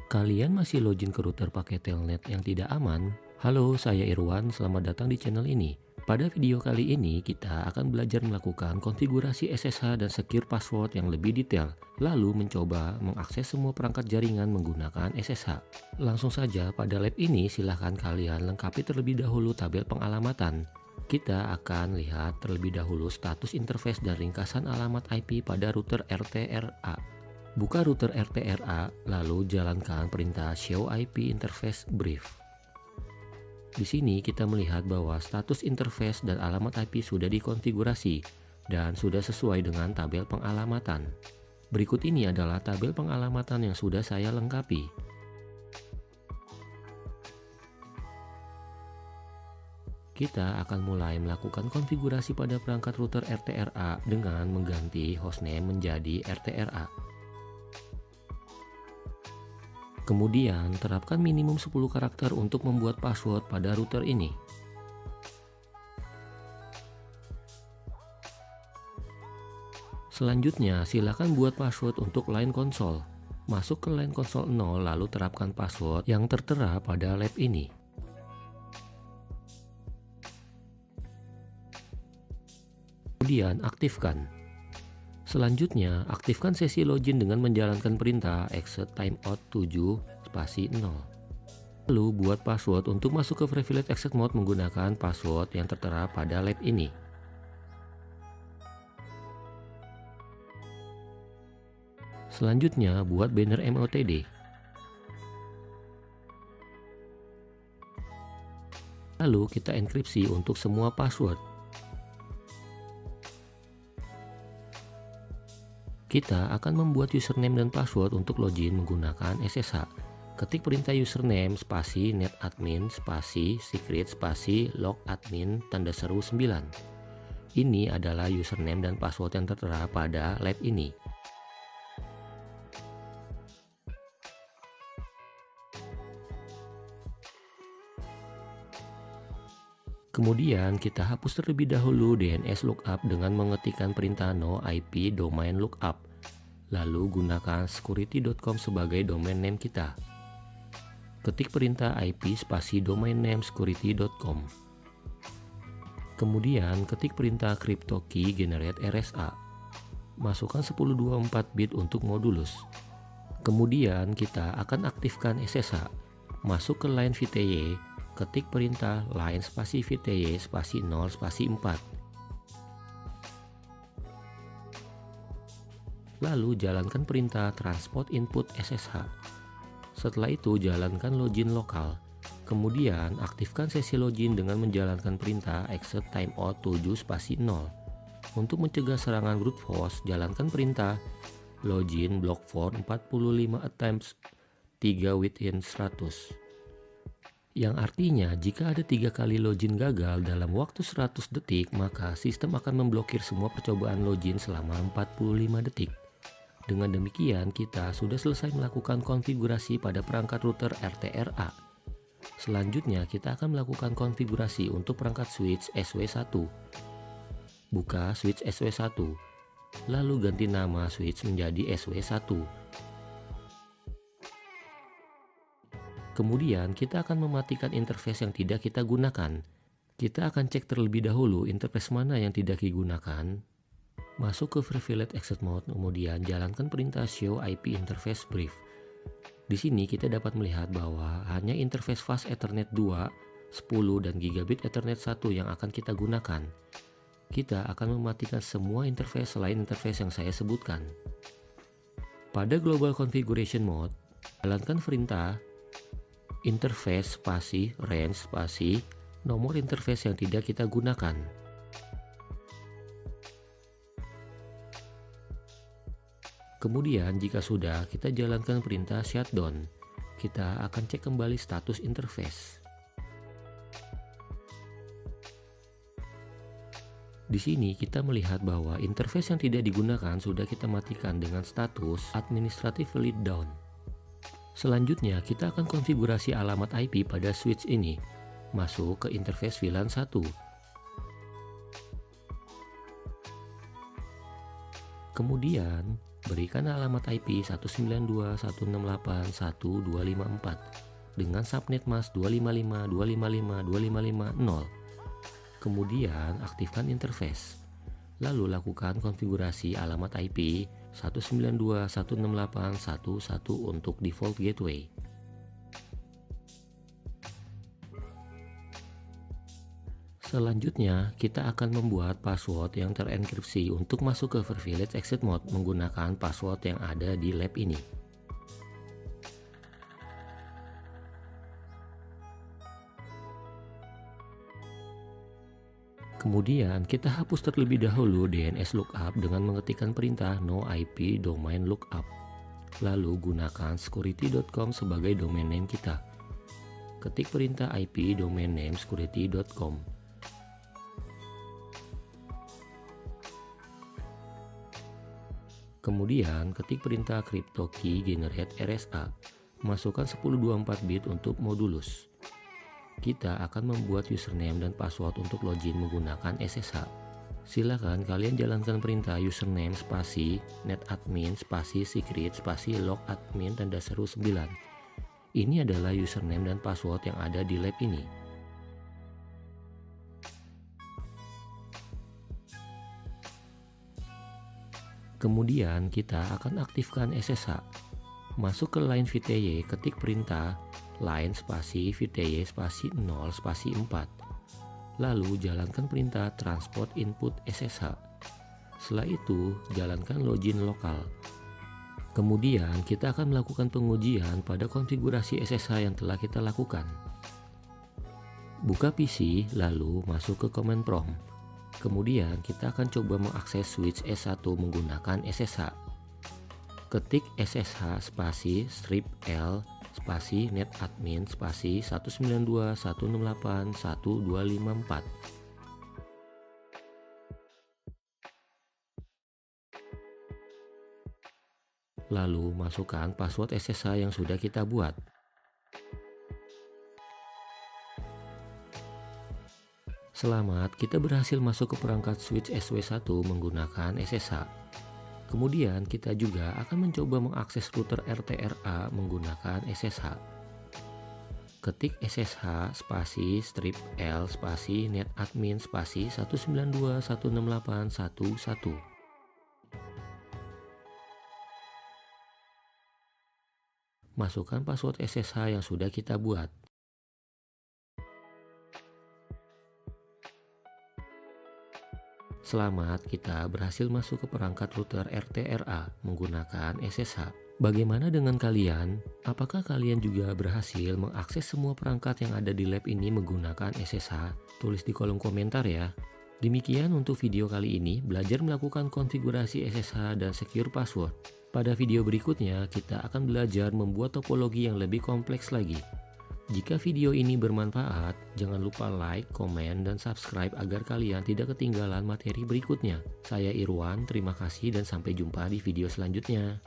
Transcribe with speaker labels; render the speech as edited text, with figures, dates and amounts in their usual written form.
Speaker 1: Kalian masih login ke router pakai telnet yang tidak aman? Halo, saya Irwan, selamat datang di channel ini. Pada video kali ini, kita akan belajar melakukan konfigurasi SSH dan secure password yang lebih detail, lalu mencoba mengakses semua perangkat jaringan menggunakan SSH. Langsung saja, pada lab ini silahkan kalian lengkapi terlebih dahulu tabel pengalamatan. Kita akan lihat terlebih dahulu status interface dan ringkasan alamat IP pada router RTRA. Buka router RTRA, lalu jalankan perintah Show IP Interface Brief. Di sini kita melihat bahwa status interface dan alamat IP sudah dikonfigurasi dan sudah sesuai dengan tabel pengalamatan. Berikut ini adalah tabel pengalamatan yang sudah saya lengkapi. Kita akan mulai melakukan konfigurasi pada perangkat router RTRA dengan mengganti hostname menjadi RTRA. Kemudian, terapkan minimum 10 karakter untuk membuat password pada router ini. Selanjutnya, silakan buat password untuk line console. Masuk ke line console 0, lalu terapkan password yang tertera pada lab ini. Kemudian, aktifkan. Selanjutnya, aktifkan sesi login dengan menjalankan perintah exit timeout 7 spasi 0. Lalu buat password untuk masuk ke privilege exit mode menggunakan password yang tertera pada lab ini. Selanjutnya, buat banner MOTD. Lalu kita enkripsi untuk semua password. Kita akan membuat username dan password untuk login menggunakan SSH. Ketik perintah username spasi netadmin spasi secret spasi logadmin tanda seru 9. Ini adalah username dan password yang tertera pada lab ini. Kemudian kita hapus terlebih dahulu DNS lookup dengan mengetikkan perintah no IP domain lookup. Lalu gunakan security.com sebagai domain name kita. Ketik perintah IP spasi domain name security.com. Kemudian ketik perintah crypto key generate RSA. Masukkan 1024 bit untuk modulus. Kemudian kita akan aktifkan SSH. Masuk ke line VTY. Ketik perintah line spasi VTY spasi 0 spasi 4. Lalu jalankan perintah transport input SSH. Setelah itu jalankan login lokal. Kemudian aktifkan sesi login dengan menjalankan perintah exit timeout 7 spasi 0. Untuk mencegah serangan brute force, jalankan perintah login block for 45 attempts 3 within 100. Yang artinya jika ada 3 kali login gagal dalam waktu 100 detik, maka sistem akan memblokir semua percobaan login selama 45 detik. Dengan demikian, kita sudah selesai melakukan konfigurasi pada perangkat router RTRA. Selanjutnya, kita akan melakukan konfigurasi untuk perangkat switch SW1. Buka switch SW1, lalu ganti nama switch menjadi SW1. Kemudian kita akan mematikan interface yang tidak kita gunakan. Kita akan cek terlebih dahulu interface mana yang tidak digunakan. Masuk ke privilege exit mode, kemudian jalankan perintah show IP interface brief. Di sini kita dapat melihat bahwa hanya interface fast Ethernet 2, 10 dan gigabit Ethernet 1 yang akan kita gunakan. Kita akan mematikan semua interface selain interface yang saya sebutkan. Pada global configuration mode, jalankan perintah interface spasi range spasi nomor interface yang tidak kita gunakan. Kemudian jika sudah, kita jalankan perintah shutdown. Kita akan cek kembali status interface. Di sini kita melihat bahwa interface yang tidak digunakan sudah kita matikan dengan status administratively down. Selanjutnya kita akan konfigurasi alamat IP pada switch ini. Masuk ke interface VLAN 1. Kemudian berikan alamat IP 192.168.1.254 dengan subnet mask 255.255.255.0. Kemudian aktifkan interface. Lalu lakukan konfigurasi alamat IP 192.168.1.1 untuk default gateway. Selanjutnya, kita akan membuat password yang terenkripsi untuk masuk ke Privilege Exit Mode menggunakan password yang ada di lab ini. Kemudian, kita hapus terlebih dahulu DNS lookup dengan mengetikkan perintah no IP domain lookup. Lalu gunakan security.com sebagai domain name kita. Ketik perintah IP domain name security.com. Kemudian ketik perintah crypto key generate RSA. Masukkan 1024 bit untuk modulus. Kita akan membuat username dan password untuk login menggunakan SSH. Silakan kalian jalankan perintah username spasi netadmin spasi secret spasi logadmin tanda seru 9. Ini adalah username dan password yang ada di lab ini. Kemudian kita akan aktifkan SSH. Masuk ke line VTY, ketik perintah line spasi VTY spasi 0 spasi 4. Lalu jalankan perintah transport input SSH. Setelah itu, jalankan login lokal. Kemudian kita akan melakukan pengujian pada konfigurasi SSH yang telah kita lakukan. Buka PC, lalu masuk ke command prompt. Kemudian kita akan coba mengakses switch S1 menggunakan SSH. Ketik SSH spasi strip L spasi netadmin spasi 192.168.1.254. Lalu masukkan password SSH yang sudah kita buat. Selamat, kita berhasil masuk ke perangkat switch SW1 menggunakan SSH. Kemudian kita juga akan mencoba mengakses router RTRA menggunakan SSH. Ketik SSH spasi strip L spasi netadmin spasi 192.168.1.1. Masukkan password SSH yang sudah kita buat. Selamat, kita berhasil masuk ke perangkat router RTRA menggunakan SSH. Bagaimana dengan kalian? Apakah kalian juga berhasil mengakses semua perangkat yang ada di lab ini menggunakan SSH? Tulis di kolom komentar ya. Demikian untuk video kali ini, belajar melakukan konfigurasi SSH dan secure password. Pada video berikutnya, kita akan belajar membuat topologi yang lebih kompleks lagi. Jika video ini bermanfaat, jangan lupa like, komen, dan subscribe agar kalian tidak ketinggalan materi berikutnya. Saya Irwan, terima kasih dan sampai jumpa di video selanjutnya.